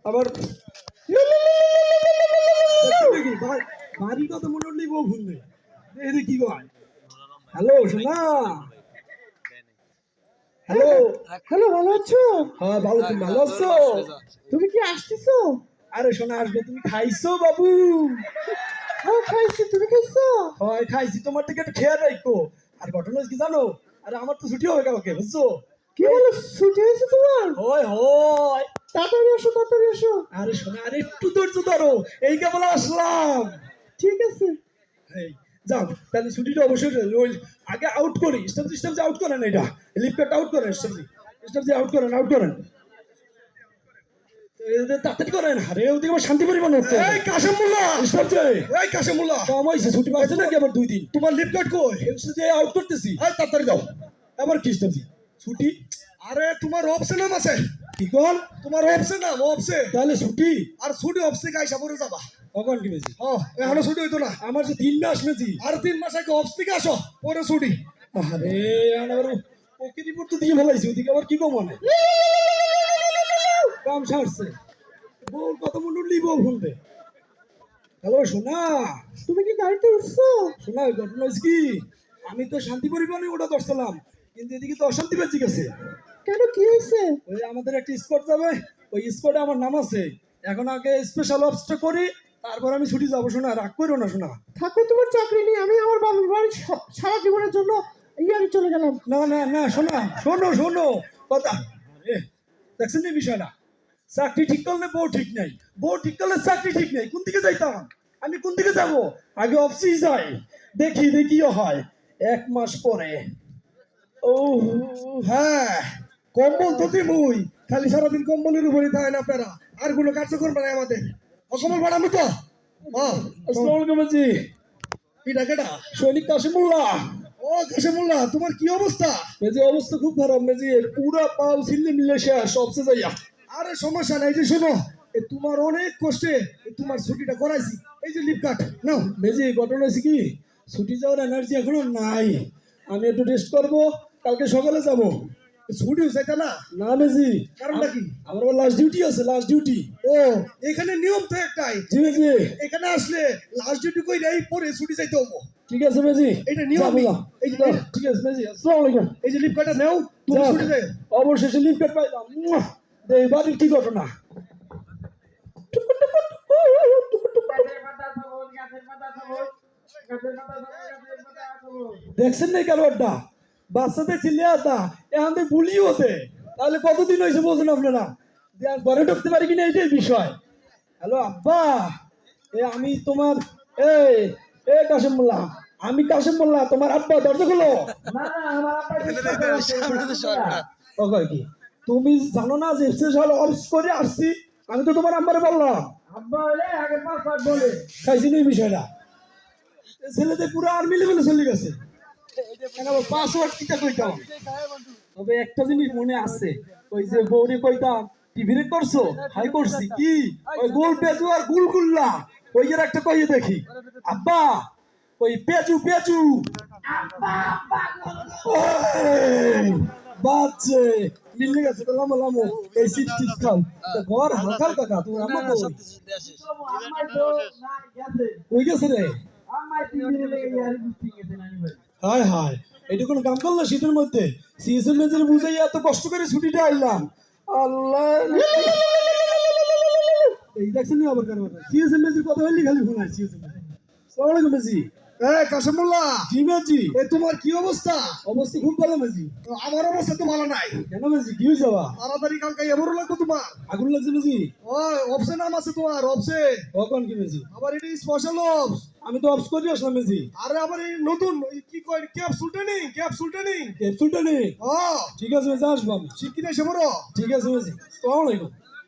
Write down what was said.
আবার বাড়ি কথা মনে হলেই বউ শুনবে এই কি কয় হ্যালো শোনা হ্যালো হ্যালো, ভালো আছো? হ্যাঁ ভালো তুমি ভালো আছো তুমি কি আসতেছো? আরে শোনা আসবে তুমি খাইছো বাবু হ্যাঁ খাইছি, তুমি খাইছো? হয় খাইছি তোমার থেকে একটু খেয়াল রাখো আর ঘটনা কি জানো আরে আমার তো ছুটি হবে কালকে বুঝছো কি বলো, ছুটি হয়েছে তোমার? হয় হয় তাড়াতাড়ি আসো, তাড়াতাড়ি আসো। আরে শোনা আরে একটু ধৈর্য ধরো এই কেবল আসলাম ঠিক আছে। এই যাও তাহলে ছুটিটা অবশ্যই ওই আগে আউট করি স্টাফ যে আউট করেন এটা লিফট আউট করেন স্টাফ যে আউট করেন তাড়াতাড়ি করেন আরে ওদিকে আমার শান্তি পরিমাণ হচ্ছে এই কাশেম মোল্লা স্টাফ যে এই কাশেম মোল্লা কম হয়েছে ছুটি পাইছে নাকি আবার 2 দিন তোমার লিফট কই স্টাফ যে আউট করতেছি এই তাড়াতাড়ি যাও আবার কি স্টাফ জি ছুটি আরে তোমার অপশন নাম আছে কি কোন তোমার অপশন নাম অপশন তাহলে ছুটি আর ছুটি অপশন আইসা পরে যাবা কখন কি বেশি এখনো ছুটি হইতো না আমার যে 3 মাস মেজি আর 3 মাস আগে অফিস থেকে আসো পরে ছুটি আরে আবার ওকে রিপোর্ট তো দিয়ে ফেলাইছি ওদিকে আবার কি কম মানে কাম ছাড়ছে বউর কথা মনে উঠলেই বউ শুনবে হ্যালো সোনা তুমি কি গাড়িতে উঠছো? শোনা ঘটনা হচ্ছে কি আমি তো শান্তি পরিবহনে ওটা ধরছিলাম কিন্তু এদিকে তো অশান্তি বেঁচে গেছে কেন, কি হয়েছে? ওই আমাদের একটা স্পট যাবে ওই স্পটে আমার নাম আছে এখন আগে স্পেশাল অফিসটা করি তারপর আমি ছুটি যাবো শোনা রাগ করো না শোনা থাকো, তোমার চাকরি নেই। আমি আমার বাবার বাড়ি সারা জীবনের জন্য ইয়ারে চলে গেলাম। না না না শোনা শোনো কথা দেখছেন এই বিষয়টা চাকরি ঠিক করলে বউ ঠিক নাই বউ ঠিক করলে চাকরি ঠিক নেই কোন দিকে যাইতাম আমি কোন দিকে যাব আগে অফিসে যাই দেখিও হয় 1 মাস পরে ও হ্যাঁ কম্বল তো দিমুই খালি সারাদিন কম্বলের উপরে থাকে না আপনারা আর কোনো কার্যক্রম নাই আমাদের কম্বল বাড়াবো তো আসসালামু আলাইকুম জি এটা কেটা সৈনিক কাশিমুল্লাহ ও কাশেমুল্লাহ তোমার কি অবস্থা মেজি অবস্থা খুব খারাপ মেজি পুরা পাল ছিল্লি মিলে শেষ সবচেয়ে যাইয়া আরে সমস্যা নাই যে শোনো তোমার অনেক কষ্টে তোমার ছুটিটা করাইছি এই যে লিপ কাট নাও মেজি ঘটনা হয়েছে কি ছুটি যাওয়ার এনার্জি এখনো নাই আমি একটু রেস্ট করবো কালকে সকালে যাব ছুটি হয়েছে না না মেজি কারণটা কি আমার লাস্ট ডিউটি আছে লাস্ট ডিউটি ও এখানে নিয়ম তো একটাই জি মেজি এখানে আসলে লাস্ট ডিউটি কই নাই পরে ছুটি যাইতে হবো ঠিক আছে মেজি এটা নিয়ম যাবো না। এই যে ঠিক আছে মেজি আসসালামু আলাইকুম এই যে লিপ কাটা নাও তুমি যাক, ছুটি যাই অবশেষে লিফট পাইলাম এই বাড়ির কি ঘটনা দেখছেন না কারবারটা বাচ্চাদের চিল্লে আসা এখান থেকে বুলি হতে তাহলে কতদিন হয়েছে বলছেন আপনারা যে আর ঘরে ঢুকতে পারি কিনা এইটাই বিষয় হ্যালো আব্বা আমি তোমার এই এ কাশেম মোল্লা আমি কাশেম মোল্লা তোমার আব্বা দরজা খোলো ও কয় কি তুমি জানো না যে স্পেশাল অফিস করে আসছি আমি তো তোমার আব্বারে বললাম আব্বা হলে আগে পাসওয়ার্ড বলে। খাইছি না এই বিষয়টা ছেলেদের পুরো আর্মি লেভেলে চলে গেছে পাসওয়ার্ড কিটা কইতাম তবে একটা জিনিস মনে আছে ওই যে বৌরি কইতাম টিভি রে করছো হাই করছি কি ওই গোল পেজু আর গুলগুল্লা ওই এর একটা কইয়ে দেখি আব্বা ওই পেজু বাচ্চে মিলে গেছে তো লামো লামো এই সিট খাও ঘর হালকা কাকা তুমি আমার তো কই গেছে রে হায় হায় এটা কোনো কাম করলো শীতের মধ্যে সিএসএম মেজের বুঝাই এত কষ্ট করে ছুটিটা আইলাম আল্লাহ এই দেখছেন না আবার কারণ সিএসএম মেজের কথা হইলি খালি ফোন হয় সিএসএম আসসালামু আলাইকুম মেজি কাশেমুল্লাহ জি মেজি তোমার কি অবস্থা অবস্থা খুব ভালো মেজি আমার অবস্থা তো ভালো নাই কেন মেজি কি হয়েছে আবার তাড়াতাড়ি কালকে এবারও লাগবে তোমার আগুন লাগছে মেজি ওই অপশন নাম আছে তোমার অপশে কখন কি মেজি আবার এটা স্পেশাল অপস আমি তো অফিস করে আসলাম মেজি আরে আবার এই নতুন কি কয় ক্যাপসুল ট্রেনিং ক্যাপসুলটা নেই ও ঠিক আছে মেজি আসবো আমি শিগগিরই এসে পড়ো ঠিক আছে মেজি আসসালামু আলাইকুম